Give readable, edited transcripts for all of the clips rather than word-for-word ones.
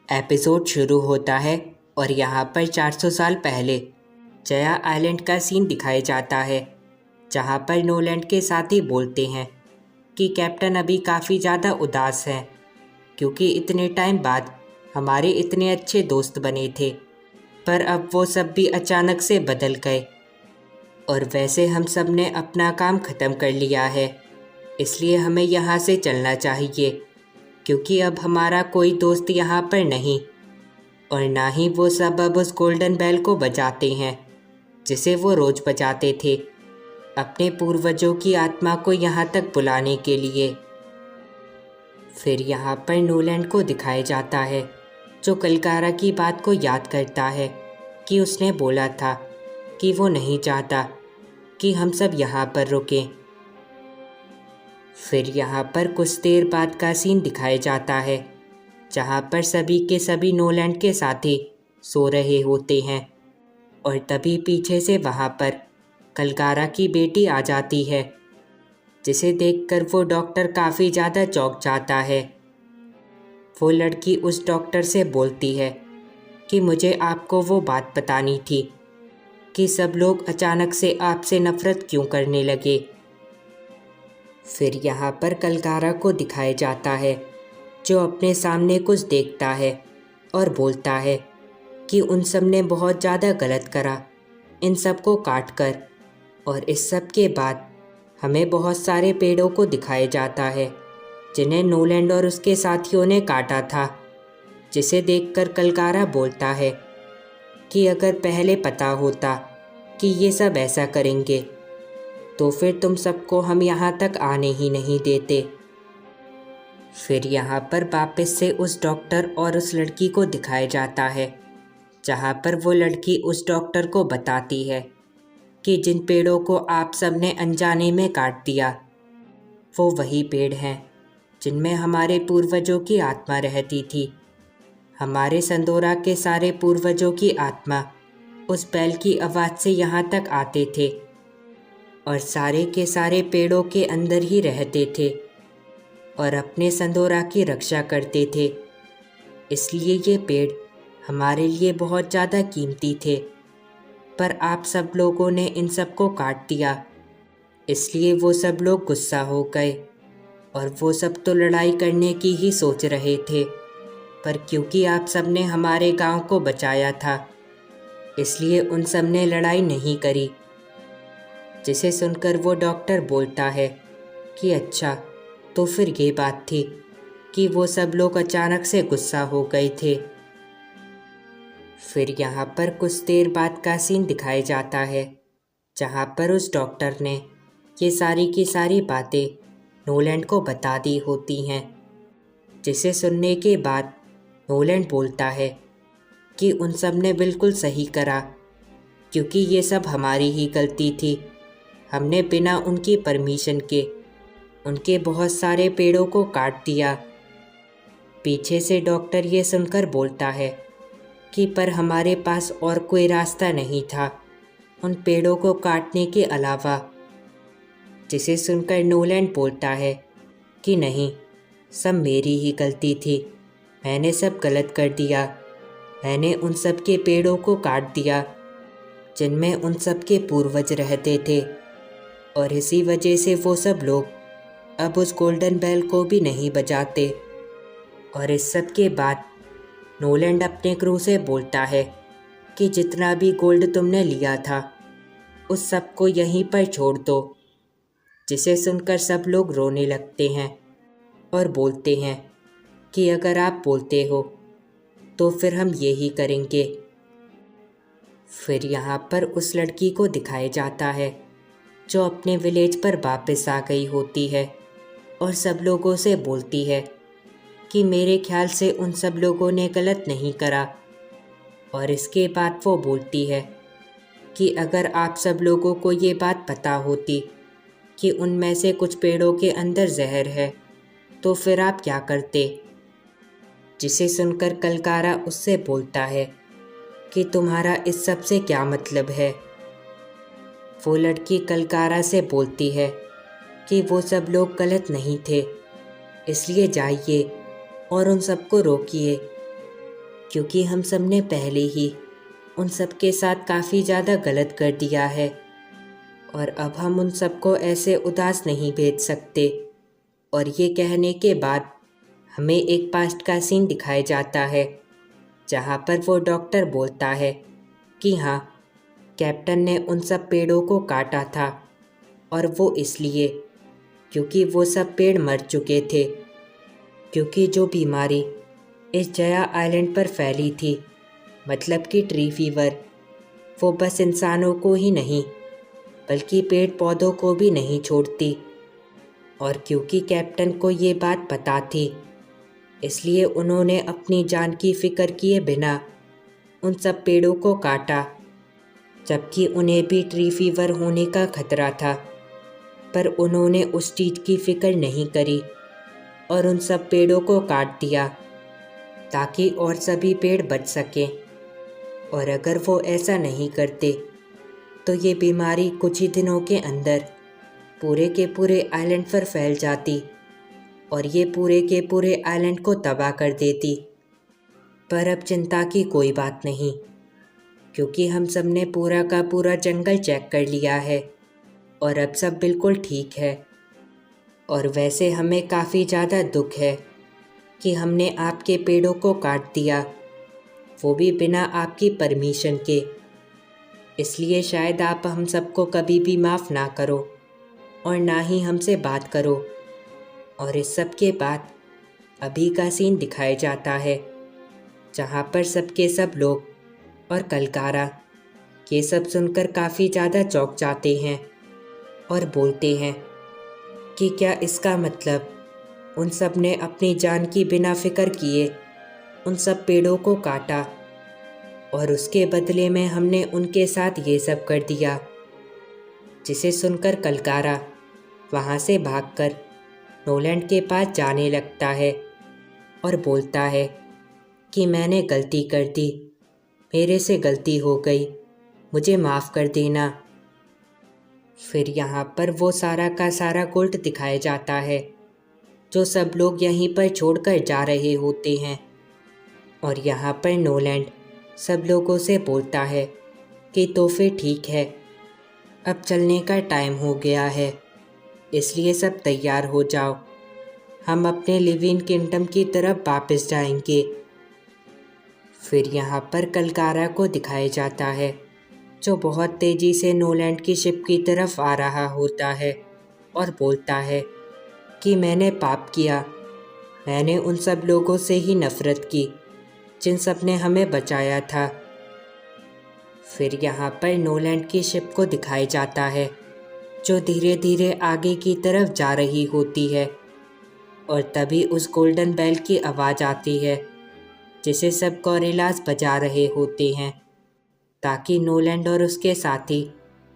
Episode शुरू होता है और यहाँ पर 400 साल पहले जया आइलैंड का सीन दिखाया जाता है, जहाँ पर नोलैंड के साथी बोलते हैं कि कैप्टन अभी काफ़ी ज़्यादा उदास हैं क्योंकि इतने टाइम बाद हमारे इतने अच्छे दोस्त बने थे, पर अब वो सब भी अचानक से बदल गए। और वैसे हम सब ने अपना काम ख़त्म कर लिया है, इसलिए हमें यहाँ से चलना चाहिए क्योंकि अब हमारा कोई दोस्त यहाँ पर नहीं, और ना ही वो सब अब उस गोल्डन बेल को बजाते हैं जिसे वो रोज़ बजाते थे अपने पूर्वजों की आत्मा को यहाँ तक बुलाने के लिए। फिर यहाँ पर नोलैंड को दिखाया जाता है जो कलकारा की बात को याद करता है कि उसने बोला था कि वो नहीं चाहता कि हम सब यहाँ पर रुकें। फिर यहाँ पर कुछ देर बाद का सीन दिखाया जाता है जहाँ पर सभी के सभी नोलैंड के साथी सो रहे होते हैं, और तभी पीछे से वहाँ पर कलकारा की बेटी आ जाती है, जिसे देखकर वो डॉक्टर काफ़ी ज़्यादा चौंक जाता है। वो लड़की उस डॉक्टर से बोलती है कि मुझे आपको वो बात बतानी थी कि सब लोग अचानक से आपसे नफ़रत क्यों करने लगे। फिर यहाँ पर कलकारा को दिखाया जाता है जो अपने सामने कुछ देखता है और बोलता है कि उन सब ने बहुत ज़्यादा गलत करा इन सब को काट कर। और इस सब के बाद हमें बहुत सारे पेड़ों को दिखाया जाता है जिन्हें नोलैंड और उसके साथियों ने काटा था, जिसे देखकर कलकारा बोलता है कि अगर पहले पता होता कि ये सब ऐसा करेंगे तो फिर तुम सबको हम यहाँ तक आने ही नहीं देते। फिर यहाँ पर वापस से उस डॉक्टर और उस लड़की को दिखाया जाता है जहाँ पर वो लड़की उस डॉक्टर को बताती है कि जिन पेड़ों को आप सब ने अनजाने में काट दिया वो वही पेड़ हैं जिनमें हमारे पूर्वजों की आत्मा रहती थी। हमारे संदोरा के सारे पूर्वजों की आत्मा उस बैल की आवाज़ से यहाँ तक आते थे और सारे के सारे पेड़ों के अंदर ही रहते थे और अपने संदोरा की रक्षा करते थे। इसलिए ये पेड़ हमारे लिए बहुत ज़्यादा कीमती थे, पर आप सब लोगों ने इन सब को काट दिया, इसलिए वो सब लोग गुस्सा हो गए और वो सब तो लड़ाई करने की ही सोच रहे थे, पर क्योंकि आप सब ने हमारे गांव को बचाया था इसलिए उन सब ने लड़ाई नहीं करी। जिसे सुनकर वो डॉक्टर बोलता है कि अच्छा, तो फिर ये बात थी कि वो सब लोग अचानक से गुस्सा हो गए थे। फिर यहाँ पर कुछ देर बाद का सीन दिखाया जाता है जहाँ पर उस डॉक्टर ने ये सारी की सारी बातें नोलैंड को बता दी होती हैं, जिसे सुनने के बाद नोलैंड बोलता है कि उन सब ने बिल्कुल सही करा क्योंकि ये सब हमारी ही गलती थी। हमने बिना उनकी परमिशन के उनके बहुत सारे पेड़ों को काट दिया। पीछे से डॉक्टर ये सुनकर बोलता है कि पर हमारे पास और कोई रास्ता नहीं था उन पेड़ों को काटने के अलावा। जिसे सुनकर नोलैंड बोलता है कि नहीं, सब मेरी ही गलती थी, मैंने सब गलत कर दिया। मैंने उन सब के पेड़ों को काट दिया जिनमें उन सब के पूर्वज रहते थे, और इसी वजह से वो सब लोग अब उस गोल्डन बेल को भी नहीं बजाते। और इस सब के बाद नोलैंड अपने क्रू से बोलता है कि जितना भी गोल्ड तुमने लिया था उस सब को यहीं पर छोड़ दो। जिसे सुनकर सब लोग रोने लगते हैं और बोलते हैं कि अगर आप बोलते हो तो फिर हम यही करेंगे। फिर यहाँ पर उस लड़की को दिखाया जाता है जो अपने विलेज पर वापस आ गई होती है और सब लोगों से बोलती है कि मेरे ख्याल से उन सब लोगों ने गलत नहीं करा। और इसके बाद वो बोलती है कि अगर आप सब लोगों को ये बात पता होती कि उनमें से कुछ पेड़ों के अंदर जहर है तो फिर आप क्या करते। जिसे सुनकर कलकारा उससे बोलता है कि तुम्हारा इस सब से क्या मतलब है। वो लड़की कलकारा से बोलती है कि वो सब लोग गलत नहीं थे, इसलिए जाइए और उन सबको रोकिए क्योंकि हम सब ने पहले ही उन सब के साथ काफ़ी ज़्यादा गलत कर दिया है और अब हम उन सबको ऐसे उदास नहीं भेज सकते। और ये कहने के बाद हमें एक पास्ट का सीन दिखाया जाता है जहाँ पर वो डॉक्टर बोलता है कि हाँ, कैप्टन ने उन सब पेड़ों को काटा था और वो इसलिए क्योंकि वो सब पेड़ मर चुके थे, क्योंकि जो बीमारी इस जया आइलैंड पर फैली थी, मतलब कि ट्री फीवर, वो बस इंसानों को ही नहीं बल्कि पेड़ पौधों को भी नहीं छोड़ती। और क्योंकि कैप्टन को ये बात पता थी, इसलिए उन्होंने अपनी जान की फिक्र किए बिना उन सब पेड़ों को काटा, जबकि उन्हें भी ट्री फीवर होने का खतरा था। पर उन्होंने उस चीज़ की फिक्र नहीं करी और उन सब पेड़ों को काट दिया ताकि और सभी पेड़ बच सकें। और अगर वो ऐसा नहीं करते तो ये बीमारी कुछ ही दिनों के अंदर पूरे के पूरे आइलैंड पर फैल जाती और ये पूरे के पूरे आइलैंड को तबाह कर देती। पर अब चिंता की कोई बात नहीं, क्योंकि हम सब ने पूरा का पूरा जंगल चेक कर लिया है और अब सब बिल्कुल ठीक है। और वैसे हमें काफ़ी ज़्यादा दुख है कि हमने आपके पेड़ों को काट दिया, वो भी बिना आपकी परमिशन के। इसलिए शायद आप हम सबको कभी भी माफ़ ना करो और ना ही हमसे बात करो। और इस सब के बाद अभी का सीन दिखाया जाता है जहाँ पर सबके सब लोग और कलकारा ये सब सुनकर काफ़ी ज़्यादा चौंक जाते हैं और बोलते हैं कि क्या इसका मतलब उन सब ने अपनी जान की बिना फिक्र किए उन सब पेड़ों को काटा और उसके बदले में हमने उनके साथ ये सब कर दिया। जिसे सुनकर कलकारा वहाँ से भागकर नोलैंड के पास जाने लगता है और बोलता है कि मैंने गलती कर दी, मेरे से गलती हो गई, मुझे माफ़ कर देना। फिर यहाँ पर वो सारा का सारा गोल्ड दिखाया जाता है जो सब लोग यहीं पर छोड़कर जा रहे होते हैं। और यहाँ पर नोलैंड सब लोगों से बोलता है कि तो फिर ठीक है, अब चलने का टाइम हो गया है, इसलिए सब तैयार हो जाओ, हम अपने लिविंग किंगडम की तरफ वापस जाएंगे। फिर यहाँ पर कलकारा को दिखाया जाता है जो बहुत तेज़ी से नोलैंड की शिप की तरफ आ रहा होता है और बोलता है कि मैंने पाप किया, मैंने उन सब लोगों से ही नफ़रत की जिन सब ने हमें बचाया था। फिर यहाँ पर नोलैंड की शिप को दिखाया जाता है जो धीरे धीरे आगे की तरफ जा रही होती है और तभी उस गोल्डन बेल की आवाज़ आती है जिसे सब गॉरिलास बजा रहे होते हैं ताकि नोलैंड और उसके साथी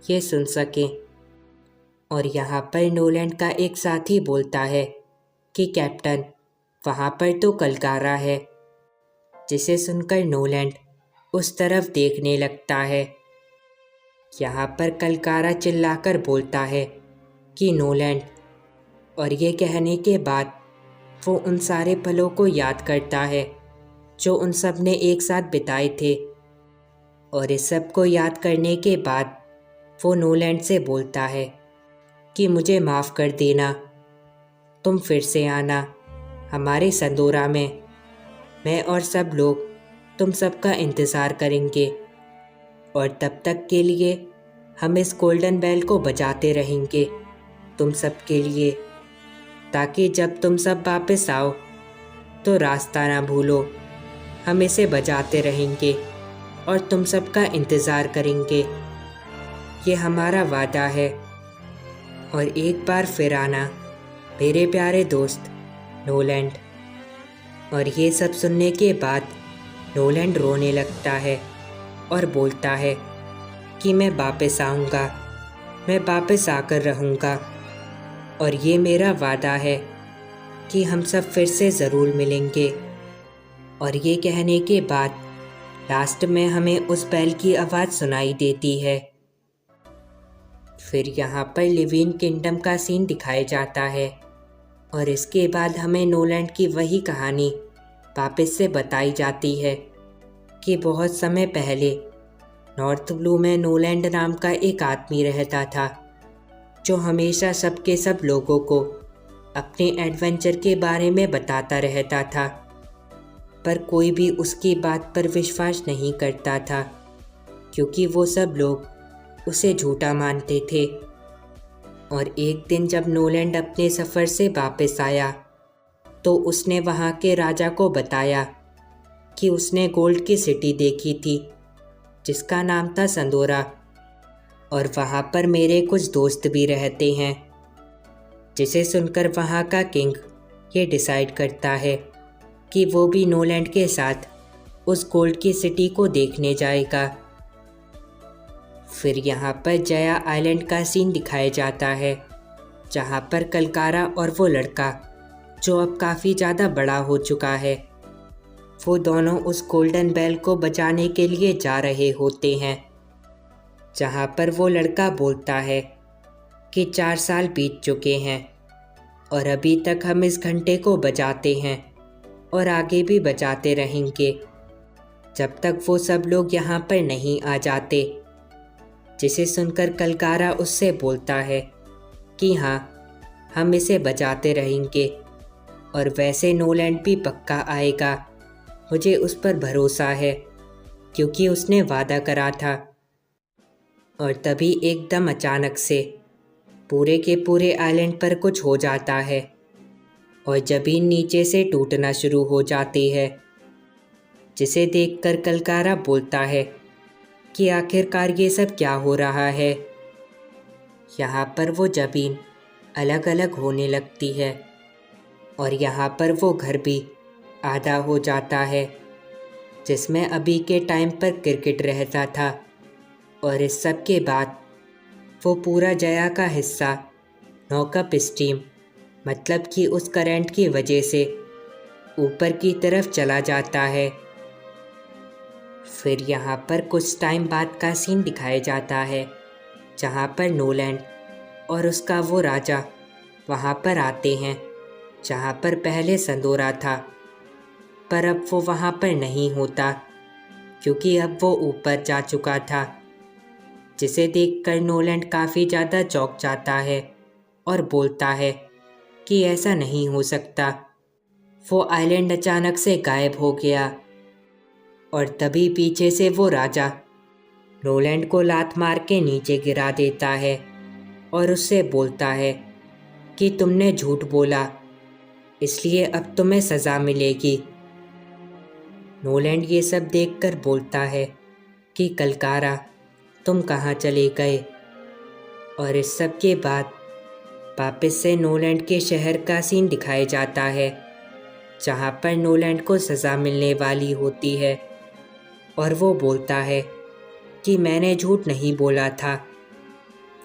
ये सुन सकें। और यहाँ पर नोलैंड का एक साथी बोलता है कि कैप्टन, वहाँ पर तो कलकारा है। जिसे सुनकर नोलैंड उस तरफ देखने लगता है। यहाँ पर कलकारा चिल्लाकर बोलता है कि नोलैंड, और ये कहने के बाद वो उन सारे पलों को याद करता है जो उन सब ने एक साथ बिताए थे। और इस सब को याद करने के बाद वो नोलैंड से बोलता है कि मुझे माफ़ कर देना, तुम फिर से आना हमारे संदोरा में, मैं और सब लोग तुम सबका इंतज़ार करेंगे और तब तक के लिए हम इस गोल्डन बेल को बजाते रहेंगे तुम सब के लिए, ताकि जब तुम सब वापस आओ तो रास्ता ना भूलो। हम इसे बजाते रहेंगे और तुम सबका इंतज़ार करेंगे, ये हमारा वादा है। और एक बार फिर आना मेरे प्यारे दोस्त नोलैंड। और ये सब सुनने के बाद नोलैंड रोने लगता है और बोलता है कि मैं वापस आऊँगा, मैं वापस आकर रहूँगा और ये मेरा वादा है कि हम सब फिर से ज़रूर मिलेंगे। और ये कहने के बाद लास्ट में हमें उस बैल की आवाज़ सुनाई देती है। फिर यहाँ पर लिविंग किंगडम का सीन दिखाया जाता है और इसके बाद हमें नोलैंड की वही कहानी वापस से बताई जाती है कि बहुत समय पहले नॉर्थ ब्लू में नोलैंड नाम का एक आदमी रहता था, जो हमेशा सबके सब लोगों को अपने एडवेंचर के बारे में बताता रहता था। पर कोई भी उसकी बात पर विश्वास नहीं करता था, क्योंकि वो सब लोग उसे झूठा मानते थे। और एक दिन जब नोलैंड अपने सफ़र से वापस आया, तो उसने वहाँ के राजा को बताया कि उसने गोल्ड की सिटी देखी थी, जिसका नाम था संदोरा, और वहाँ पर मेरे कुछ दोस्त भी रहते हैं। जिसे सुनकर वहाँ का किंग ये डिसाइड करता है कि वो भी नोलैंड के साथ उस गोल्ड की सिटी को देखने जाएगा। फिर यहाँ पर जया आइलैंड का सीन दिखाया जाता है, जहाँ पर कलकारा और वो लड़का, जो अब काफ़ी ज़्यादा बड़ा हो चुका है, वो दोनों उस गोल्डन बेल को बचाने के लिए जा रहे होते हैं। जहाँ पर वो लड़का बोलता है कि 4 साल बीत चुके हैं और अभी तक हम इस घंटे को बजाते हैं और आगे भी बजाते रहेंगे, जब तक वो सब लोग यहाँ पर नहीं आ जाते। जिसे सुनकर कलकारा उससे बोलता है कि हाँ, हम इसे बजाते रहेंगे और वैसे नोलैंड भी पक्का आएगा, मुझे उस पर भरोसा है, क्योंकि उसने वादा करा था। और तभी एकदम अचानक से पूरे के पूरे आइलैंड पर कुछ हो जाता है और ज़मीन नीचे से टूटना शुरू हो जाती है। जिसे देखकर कलकारा बोलता है कि आखिरकार ये सब क्या हो रहा है। यहाँ पर वो ज़मीन अलग अलग होने लगती है और यहाँ पर वो घर भी आधा हो जाता है, जिसमें अभी के टाइम पर क्रिकेट रहता था। और इस सब के बाद वो पूरा जया का हिस्सा नॉकअप स्ट्रीम, मतलब कि उस करंट की वजह से ऊपर की तरफ चला जाता है। फिर यहाँ पर कुछ टाइम बाद का सीन दिखाया जाता है, जहाँ पर नोलैंड और उसका वो राजा वहाँ पर आते हैं, जहाँ पर पहले संदोरा था। पर अब वो वहाँ पर नहीं होता, क्योंकि अब वो ऊपर जा चुका था। जिसे देखकर नोलैंड काफ़ी ज़्यादा चौंक जाता है और बोलता है कि ऐसा नहीं हो सकता। वो आइलैंड अचानक से गायब हो गया और तभी पीछे से वो राजा नोलैंड को लात मार के नीचे गिरा देता है और उससे बोलता है कि तुमने झूठ बोला, इसलिए अब तुम्हें सज़ा मिलेगी। नोलैंड ये सब देखकर बोलता है कि कलकारा, तुम कहाँ चले गए। और इस सब के बाद वापस से नोलैंड के शहर का सीन दिखाया जाता है, जहाँ पर नोलैंड को सज़ा मिलने वाली होती है। और वो बोलता है कि मैंने झूठ नहीं बोला था,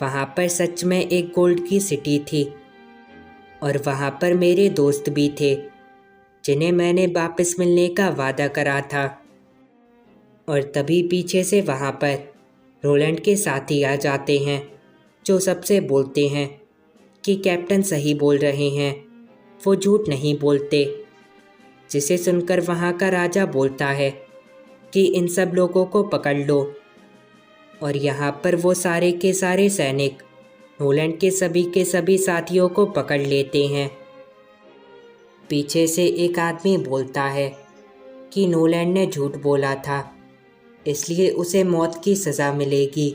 वहाँ पर सच में एक गोल्ड की सिटी थी और वहाँ पर मेरे दोस्त भी थे, जिन्हें मैंने वापस मिलने का वादा करा था। और तभी पीछे से वहाँ पर रोलैंड के साथी आ जाते हैं, जो सबसे बोलते हैं कि कैप्टन सही बोल रहे हैं, वो झूठ नहीं बोलते। जिसे सुनकर वहाँ का राजा बोलता है कि इन सब लोगों को पकड़ लो। और यहाँ पर वो सारे के सारे सैनिक नोलैंड के सभी साथियों को पकड़ लेते हैं। पीछे से एक आदमी बोलता है कि नोलैंड ने झूठ बोला था, इसलिए उसे मौत की सज़ा मिलेगी।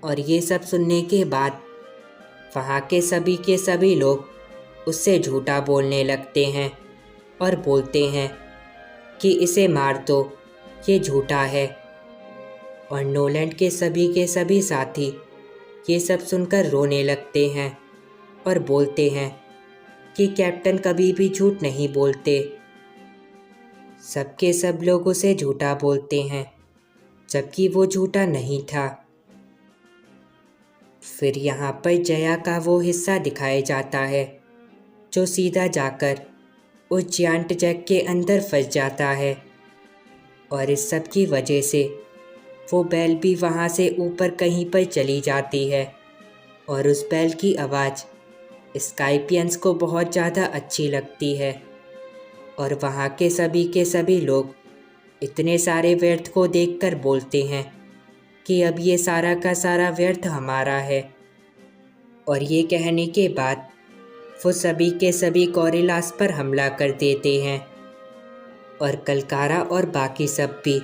और ये सब सुनने के बाद वहाँ के सभी लोग उससे झूठा बोलने लगते हैं और बोलते हैं कि इसे मार दो, ये झूठा है। और नोलैंड के सभी साथी ये सब सुनकर रोने लगते हैं और बोलते हैं कि कैप्टन कभी भी झूठ नहीं बोलते। सबके सब लोग उसे झूठा बोलते हैं, जबकि वो झूठा नहीं था। फिर यहाँ पर जया का वो हिस्सा दिखाया जाता है, जो सीधा जाकर उस जायंट जैक के अंदर फंस जाता है। और इस सब की वजह से वो बैल भी वहाँ से ऊपर कहीं पर चली जाती है। और उस बैल की आवाज़ स्काइपियंस को बहुत ज़्यादा अच्छी लगती है और वहाँ के सभी लोग इतने सारे व्यर्थ को देखकर बोलते हैं कि अब ये सारा का सारा व्यर्थ हमारा है। और ये कहने के बाद वो सभी के सभी गॉरिलास पर हमला कर देते हैं और कलकारा और बाकी सब भी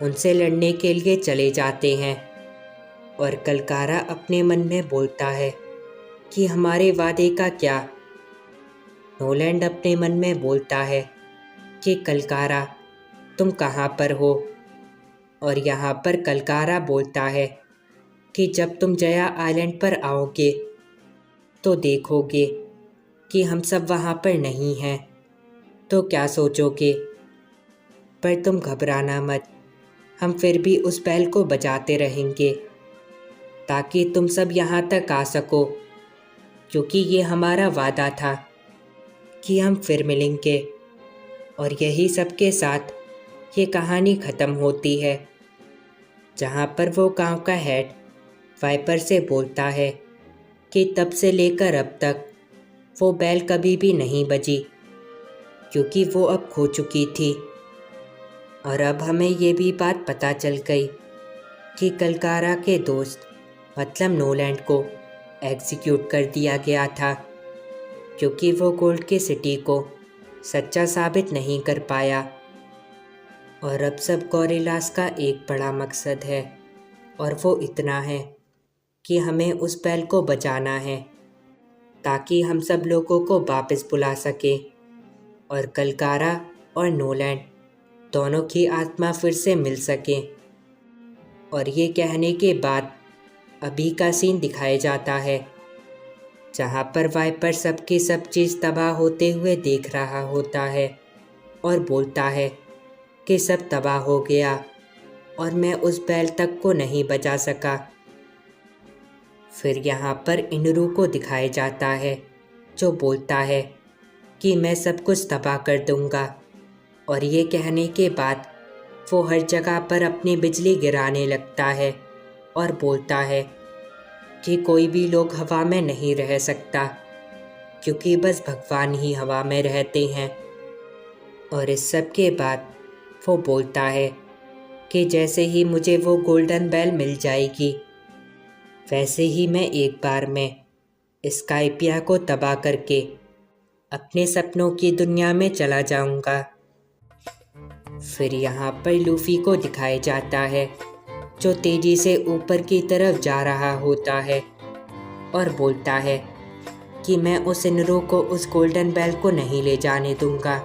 उनसे लड़ने के लिए चले जाते हैं। और कलकारा अपने मन में बोलता है कि हमारे वादे का क्या। नोलैंड अपने मन में बोलता है कि कलकारा तुम कहाँ पर हो। और यहाँ पर कलकारा बोलता है कि जब तुम जया आइलैंड पर आओगे तो देखोगे कि हम सब वहाँ पर नहीं हैं, तो क्या सोचोगे। पर तुम घबराना मत, हम फिर भी उस बैल को बजाते रहेंगे ताकि तुम सब यहाँ तक आ सको, क्योंकि ये हमारा वादा था कि हम फिर मिलेंगे। और यही सबके साथ ये कहानी ख़त्म होती है, जहाँ पर वो गांव का हेड वाइपर से बोलता है कि तब से लेकर अब तक वो बैल कभी भी नहीं बजी, क्योंकि वो अब खो चुकी थी। और अब हमें ये भी बात पता चल गई कि कलकारा के दोस्त मतलब नोलैंड को एग्जीक्यूट कर दिया गया था, क्योंकि वो गोल्ड की सिटी को सच्चा साबित नहीं कर पाया। और अब सब गॉरिलास का एक बड़ा मकसद है, और वो इतना है कि हमें उस बैल को बचाना है ताकि हम सब लोगों को वापस बुला सके और कलकारा और नोलैंड दोनों की आत्मा फिर से मिल सके। और ये कहने के बाद अभी का सीन दिखाया जाता है, जहाँ पर वाइपर सबकी सब चीज़ तबाह होते हुए देख रहा होता है और बोलता है कि सब तबाह हो गया और मैं उस बैल तक को नहीं बचा सका। फिर यहाँ पर इनरू को दिखाया जाता है, जो बोलता है कि मैं सब कुछ तबाह कर दूँगा। और ये कहने के बाद वो हर जगह पर अपनी बिजली गिराने लगता है और बोलता है कि कोई भी लोग हवा में नहीं रह सकता, क्योंकि बस भगवान ही हवा में रहते हैं। और इस सब के बाद वो बोलता है कि जैसे ही मुझे वो गोल्डन बैल मिल जाएगी, वैसे ही मैं एक बार में स्काइपिया को तबाह करके अपने सपनों की दुनिया में चला जाऊंगा। फिर यहाँ पर लूफी को दिखाया जाता है, जो तेजी से ऊपर की तरफ जा रहा होता है और बोलता है कि मैं उस इनरो को उस गोल्डन बैल को नहीं ले जाने दूंगा।